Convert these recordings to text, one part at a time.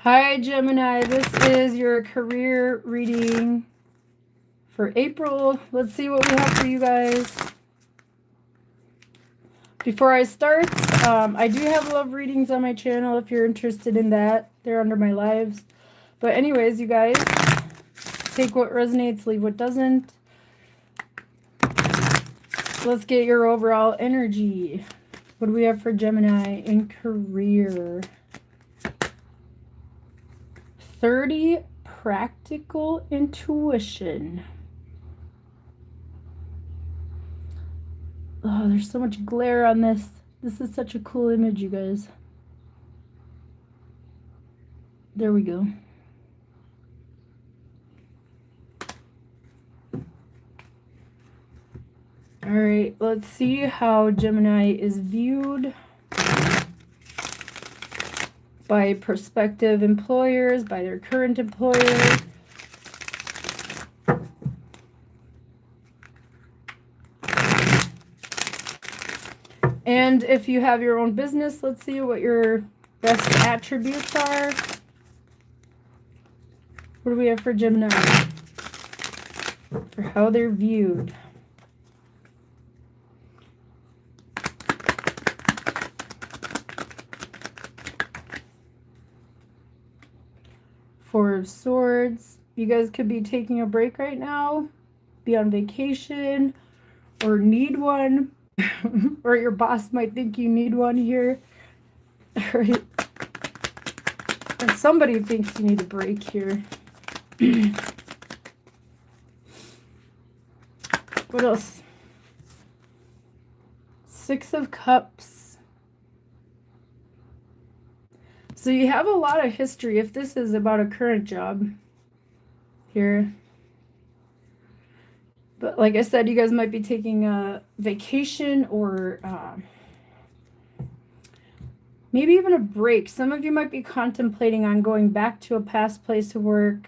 Hi, Gemini. This is your career reading for April. Let's see what we have for you guys. Before I start, I do have love readings on my channel if you're interested in that. They're under my lives. But anyways, you guys, take what resonates, leave what doesn't. Let's get your overall energy. What do we have for Gemini in career? 30, practical intuition. Oh, there's so much glare on this. This is such a cool image, you guys. There we go. All right, let's see how Gemini is viewed by prospective employers, by their current employer. And if you have your own business, let's see what your best attributes are. What do we have for Gemini? For how they're viewed. Four of Swords. You guys could be taking a break right now, be on vacation, or need one. Or your boss might think you need one here. Right? Or somebody thinks you need a break here. What else? Six of Cups. So you have a lot of history if this is about a current job here. But like I said, you guys might be taking a vacation or maybe even a break. Some of you might be contemplating on going back to a past place of work.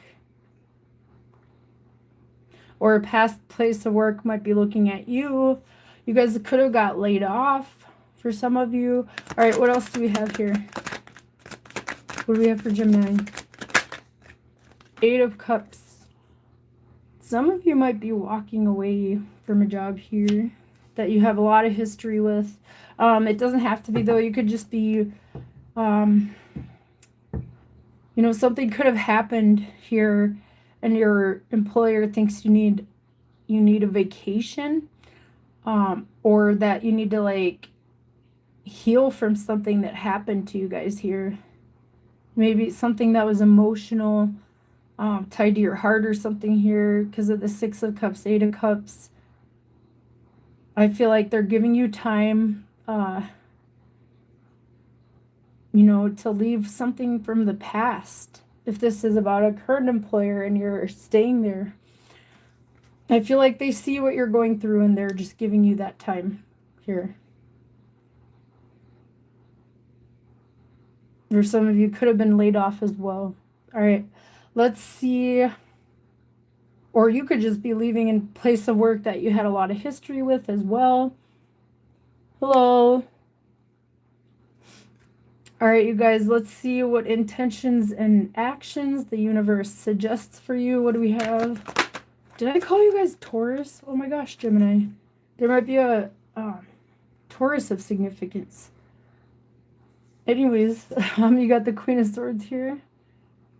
Or a past place of work might be looking at you. You guys could have got laid off for some of you. All right, what else do we have here? What do we have for Gemini? Eight of Cups. Some of you might be walking away from a job here that you have a lot of history with. It doesn't have to be, though. You could just be, you know, something could have happened here and your employer thinks you need a vacation, or that you need to, like, heal from something that happened to you guys here. Maybe something that was emotional, tied to your heart or something here because of the Six of Cups, Eight of Cups. I feel like they're giving you time, you know, to leave something from the past. If this is about a current employer and you're staying there, I feel like they see what you're going through and they're just giving you that time here. Or some of you could have been laid off as well. All right, let's see. Or you could just be leaving in place of work that you had a lot of history with as well. Hello. All right, you guys, let's see what intentions and actions the universe suggests for you. What do we have? Did I call you guys Taurus? Oh my gosh, Gemini. There might be a Taurus of significance. Anyways, you got the Queen of Swords here.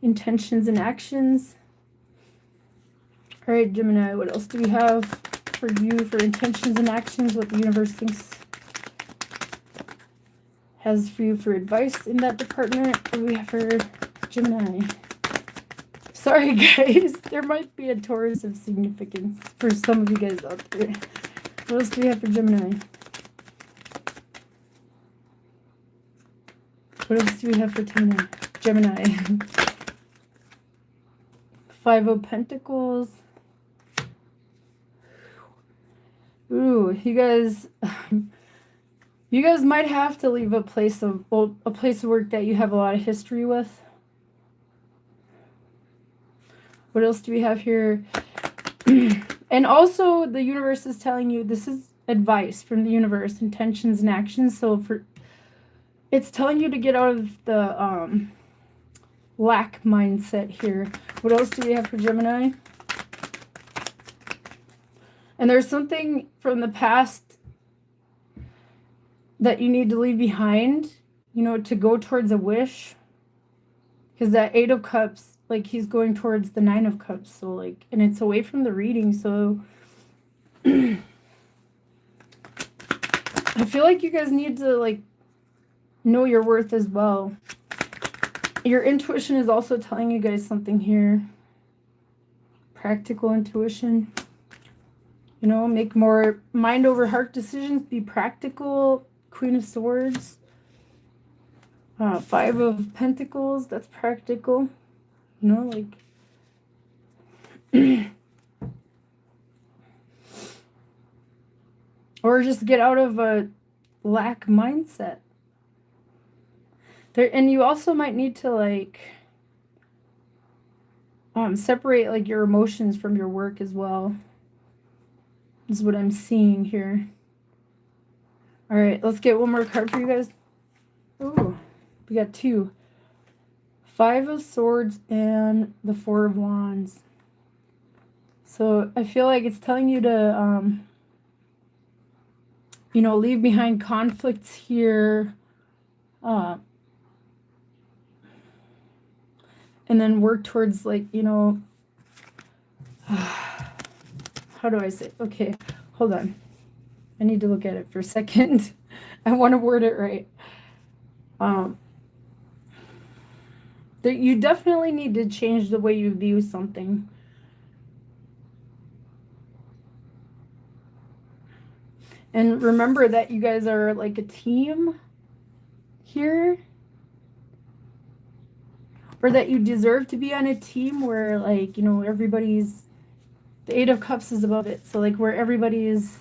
Intentions and actions. All right, Gemini, what else do we have for you for intentions and actions? What the universe thinks has for you for advice in that department. What do we have for Gemini? Sorry, guys. There might be a Taurus of significance for some of you guys out there. What else do we have for Gemini? What else do we have for Gemini? Five of Pentacles. Ooh, you guys might have to leave a place of work that you have a lot of history with. What else do we have here? And also the universe is telling you, this is advice from the universe, intentions and actions. So it's telling you to get out of the lack mindset here. What else do we have for Gemini? And there's something from the past that you need to leave behind, you know, to go towards a wish. Because that 8 of Cups, like, he's going towards the 9 of Cups. So, like, and it's away from the reading. So, I feel like you guys need to, like, know your worth as well. Your intuition is also telling you guys something here. Practical intuition. You know, make more mind over heart decisions. Be practical. Queen of Swords. 5 of Pentacles. That's practical. You know, like... or just get out of a lack mindset. There, and you also might need to, like, separate, like, your emotions from your work as well. This is what I'm seeing here. All right, let's get one more card for you guys. Ooh, we got 2. 5 of Swords and the 4 of Wands. So I feel like it's telling you to, you know, leave behind conflicts here. And then work towards, like, you know, how do I say? Okay, hold on. I need to look at it for a second. I want to word it right. You definitely need to change the way you view something. And remember that you guys are like a team here. Or that you deserve to be on a team where, like, you know, everybody's... The 8 of Cups is above it. So, like, where everybody's...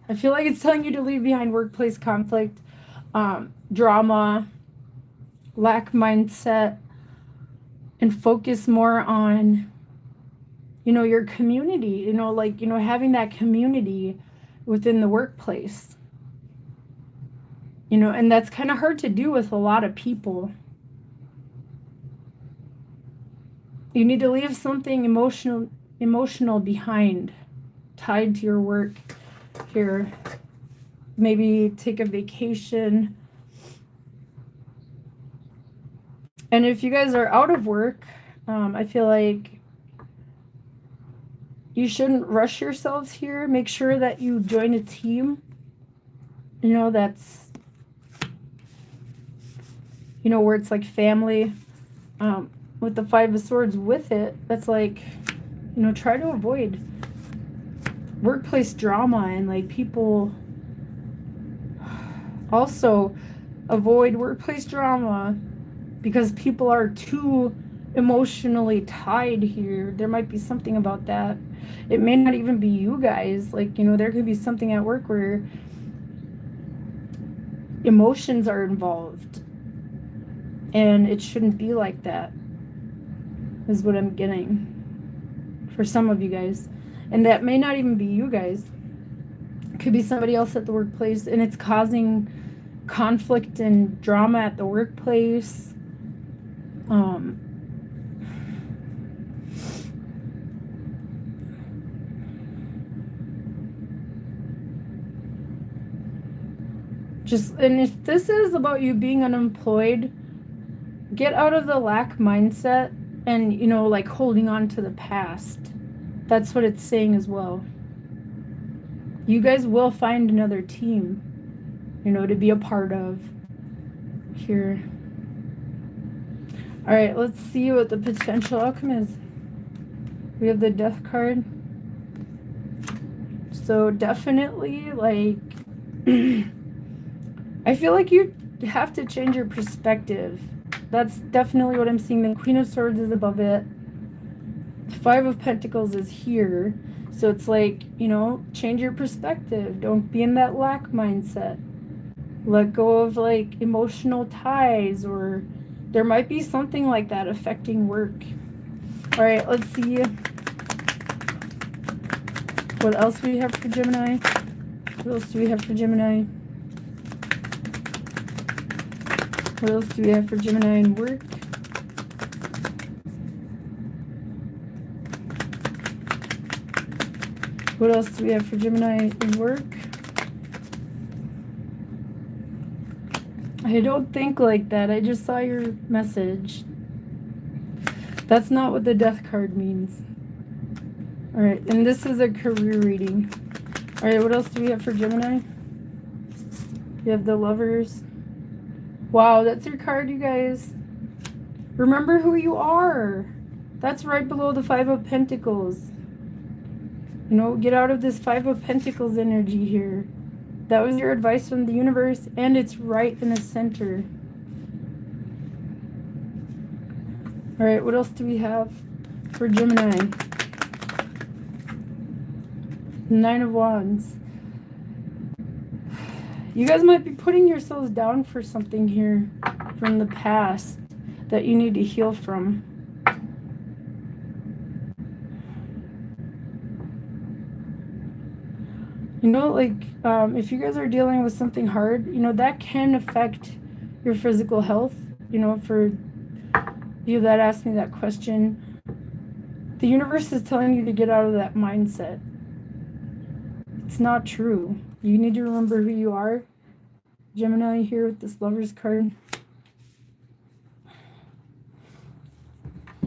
I feel like it's telling you to leave behind workplace conflict, drama, lack mindset, and focus more on, you know, your community. You know, like, you know, having that community within the workplace. You know, and that's kind of hard to do with a lot of people. You need to leave something emotional behind, tied to your work here. Maybe take a vacation. And if you guys are out of work, I feel like you shouldn't rush yourselves here. Make sure that you join a team. You know, that's... You know, where it's like family, with the 5 of Swords with it, that's like, you know, try to avoid workplace drama and, like, people. Also, avoid workplace drama because people are too emotionally tied here. There might be something about that. It may not even be you guys. Like, you know, there could be something at work where emotions are involved. And it shouldn't be like that, is what I'm getting for some of you guys. And that may not even be you guys. It could be somebody else at the workplace, and it's causing conflict and drama at the workplace. And if this is about you being unemployed, get out of the lack mindset and, you know, like, holding on to the past. That's what it's saying as well. You guys will find another team, you know, to be a part of here. All right, let's see what the potential outcome is. We have the Death card. So definitely, like, I feel like you have to change your perspective. That's definitely what I'm seeing. The Queen of Swords is above it. The 5 of Pentacles is here. So it's like, you know, change your perspective. Don't be in that lack mindset. Let go of, like, emotional ties, or there might be something like that affecting work. All right, let's see what else we have for Gemini. What else do we have for Gemini? What else do we have for Gemini in work? What else do we have for Gemini in work? I don't think like that. I just saw your message. That's not what the death card means. All right, and this is a career reading. All right, what else do we have for Gemini? You have the Lovers. Wow, that's your card, you guys. Remember who you are. That's right below the Five of Pentacles. You know, get out of this Five of Pentacles energy here. That was your advice from the universe, and it's right in the center. All right, what else do we have for Gemini? Nine of Wands. You guys might be putting yourselves down for something here from the past that you need to heal from. You know, like, if you guys are dealing with something hard, you know, that can affect your physical health. You know, for you that asked me that question, the universe is telling you to get out of that mindset. It's not true. You need to remember who you are. Gemini here with this Lovers card.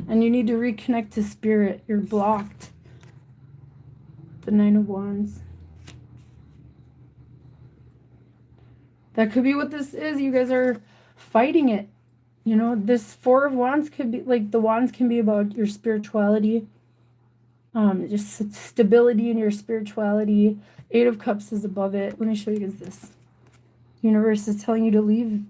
And you need to reconnect to spirit. You're blocked. The Nine of Wands. That could be what this is. You guys are fighting it. You know, this Four of Wands could be, like, the wands can be about your spirituality. Just stability in your spirituality. Eight of Cups is above it. Let me show you guys this. Universe is telling you to leave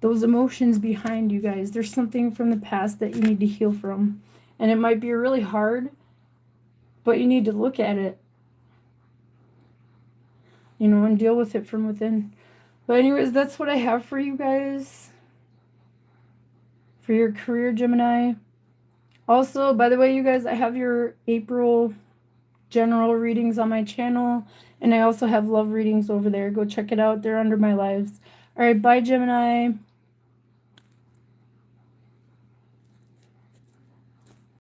those emotions behind, you guys. There's something from the past that you need to heal from. And it might be really hard, but you need to look at it. You know, and deal with it from within. But anyways, that's what I have for you guys. For your career, Gemini. Also, by the way, you guys, I have your April general readings on my channel. And I also have love readings over there. Go check it out. They're under my lives. All right, bye, Gemini.